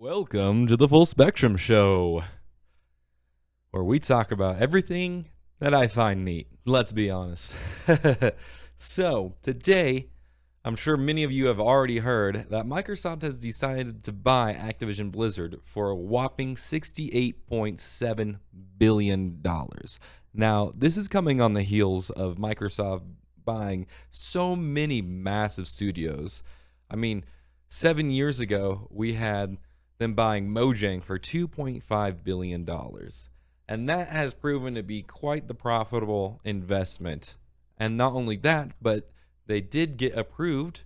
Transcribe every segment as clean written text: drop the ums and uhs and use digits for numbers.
Welcome to the Full Spectrum Show, where we talk about everything that I find neat. Let's be honest. So, today, I'm sure many of you have already heard that Microsoft has decided to buy Activision Blizzard for a whopping $68.7 billion. Now, this is coming on the heels of Microsoft buying so many massive studios. I mean, 7 years ago, we had them buying Mojang for $2.5 billion. And that has proven to be quite the profitable investment. And not only that, but they did get approved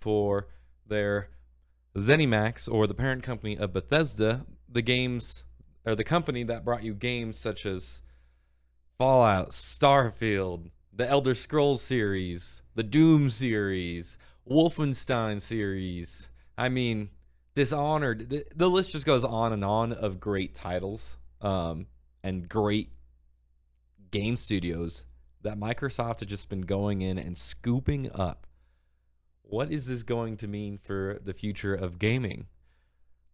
for their ZeniMax, or the parent company of Bethesda, the games, or the company that brought you games such as Fallout, Starfield, the Elder Scrolls series, the Doom series, Wolfenstein series. I mean, Dishonored. The list just goes on and on of great titles and great game studios that Microsoft has just been going in and scooping up. What is this going to mean for the future of gaming?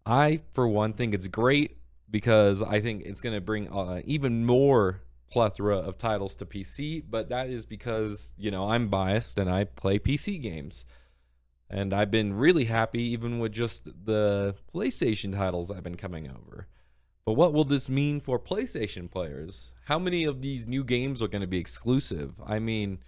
I, for one, think it's great because I think it's going to bring even more plethora of titles to PC, but that is because, I'm biased and I play PC games. And I've been really happy even with just the PlayStation titles that have been coming over. But what will this mean for PlayStation players? How many of these new games are going to be exclusive? I mean,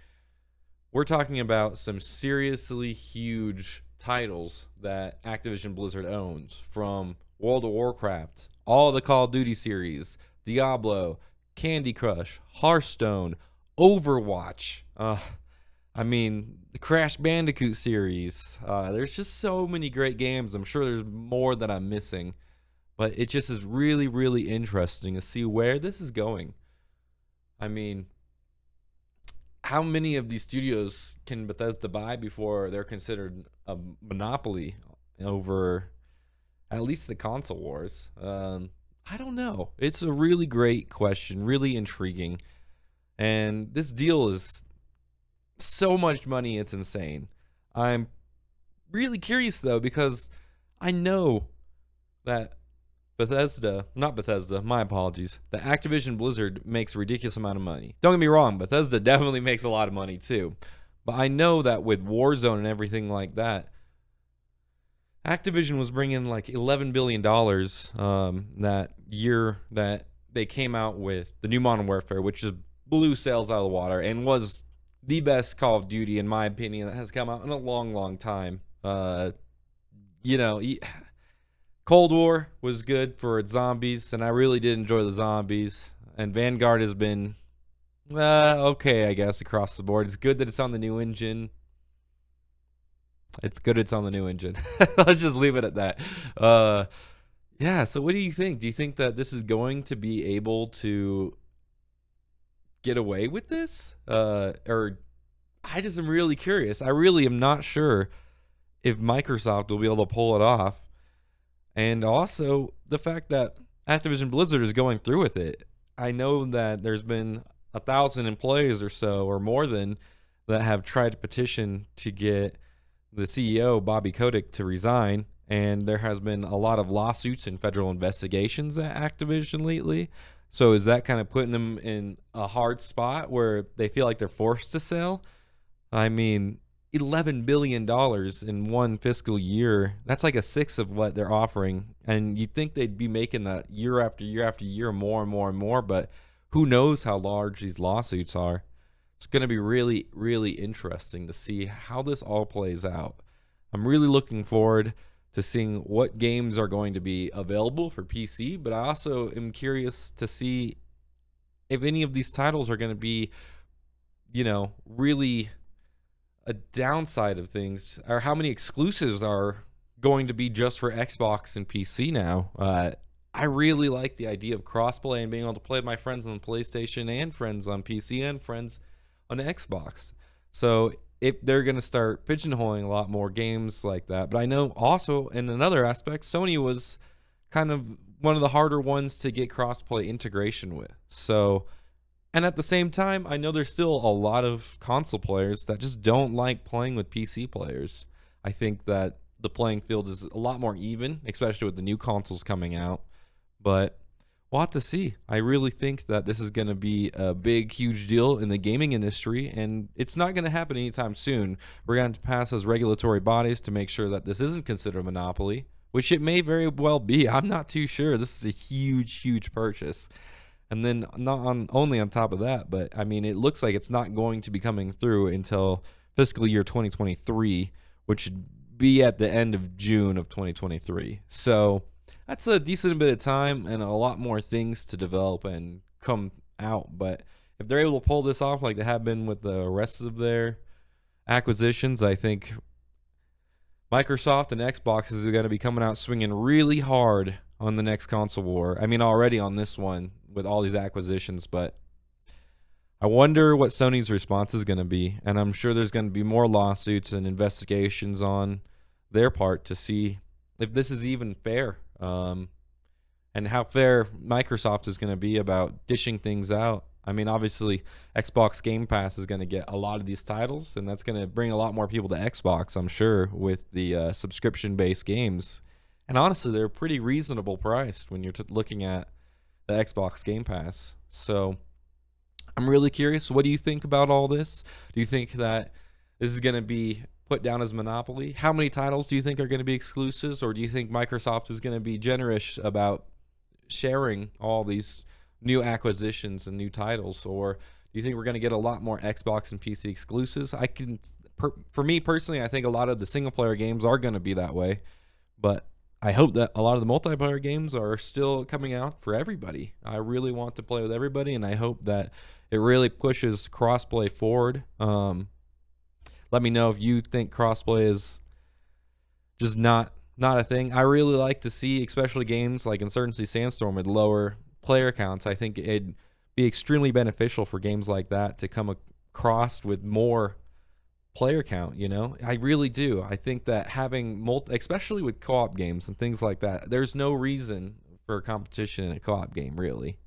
we're talking about some seriously huge titles that Activision Blizzard owns, from World of Warcraft, all the Call of Duty series, Diablo, Candy Crush, Hearthstone, Overwatch. The Crash Bandicoot series. There's just so many great games. I'm sure there's more that I'm missing. But it just is really, really interesting to see where this is going. I mean, how many of these studios can Bethesda buy before they're considered a monopoly over at least the console wars? I don't know. It's a really great question, really intriguing. And this deal is so much money, it's insane. I'm really curious though, because I know that my apologies, that Activision Blizzard makes a ridiculous amount of money. Don't get me wrong, Bethesda definitely makes a lot of money too. But I know that with Warzone and everything like that, Activision was bringing like $11 billion that year that they came out with the new Modern Warfare, which just blew sales out of the water and was the best Call of Duty, in my opinion, that has come out in a long, long time. Cold War was good for its zombies, and I really did enjoy the zombies. And Vanguard has been okay, I guess, across the board. It's good that it's on the new engine. Let's just leave it at that. Yeah, so what do you think? Do you think that this is going to be able to get away with this? Or I just am really curious. I really am not sure if Microsoft will be able to pull it off. And also the fact that Activision Blizzard is going through with it. I know that there's been 1,000 employees or so, or more than, that have tried to petition to get the CEO, Bobby Kotick, to resign. And there has been a lot of lawsuits and federal investigations at Activision lately. So is that kind of putting them in a hard spot where they feel like they're forced to sell? I mean, $11 billion in one fiscal year, that's like a sixth of what they're offering. And you'd think they'd be making that year after year after year, more and more and more. But who knows how large these lawsuits are. It's going to be really, really interesting to see how this all plays out. I'm really looking forward to seeing what games are going to be available for PC, but I also am curious to see if any of these titles are going to be, really a downside of things, or how many exclusives are going to be just for Xbox and PC now. I really like the idea of crossplay and being able to play with my friends on PlayStation and friends on PC and friends on Xbox. So if they're going to start pigeonholing a lot more games like that. But I know also in another aspect, Sony was kind of one of the harder ones to get crossplay integration with. So, and at the same time, I know there's still a lot of console players that just don't like playing with PC players. I think that the playing field is a lot more even, especially with the new consoles coming out. But we'll have to see. I really think that this is going to be a big, huge deal in the gaming industry, and it's not going to happen anytime soon. We're going to pass as regulatory bodies to make sure that this isn't considered a monopoly, which it may very well be. I'm not too sure. This is a huge, huge purchase. And then only on top of that, but I mean, it looks like it's not going to be coming through until fiscal year 2023, which should be at the end of June of 2023. So that's a decent bit of time and a lot more things to develop and come out. But if they're able to pull this off like they have been with the rest of their acquisitions, I think Microsoft and Xbox is going to be coming out swinging really hard on the next console war. I mean, already on this one with all these acquisitions, but I wonder what Sony's response is going to be. And I'm sure there's going to be more lawsuits and investigations on their part to see if this is even fair, and how fair Microsoft is going to be about dishing things out. I mean, obviously, Xbox Game Pass is going to get a lot of these titles, and that's going to bring a lot more people to Xbox, I'm sure, with the subscription-based games. And honestly, they're pretty reasonable priced when you're looking at the Xbox Game Pass. So I'm really curious. What do you think about all this? Do you think that this is going to be put down as monopoly? How many titles do you think are going to be exclusives? Or do you think Microsoft is going to be generous about sharing all these new acquisitions and new titles? Or do you think we're going to get a lot more Xbox and PC exclusives? For me personally, I think a lot of the single player games are going to be that way, but I hope that a lot of the multiplayer games are still coming out for everybody. I really want to play with everybody, and I hope that it really pushes crossplay forward. Let me know if you think crossplay is just not a thing. I really like to see, especially games like Insurgency Sandstorm with lower player counts. I think it'd be extremely beneficial for games like that to come across with more player count, you know? I really do. I think that having especially with co-op games and things like that, there's no reason for competition in a co-op game, really.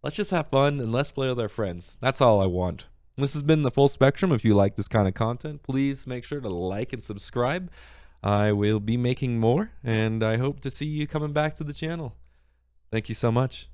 Let's just have fun and let's play with our friends. That's all I want. This has been the Full Spectrum. If you like this kind of content, please make sure to like and subscribe. I will be making more, and I hope to see you coming back to the channel. Thank you so much.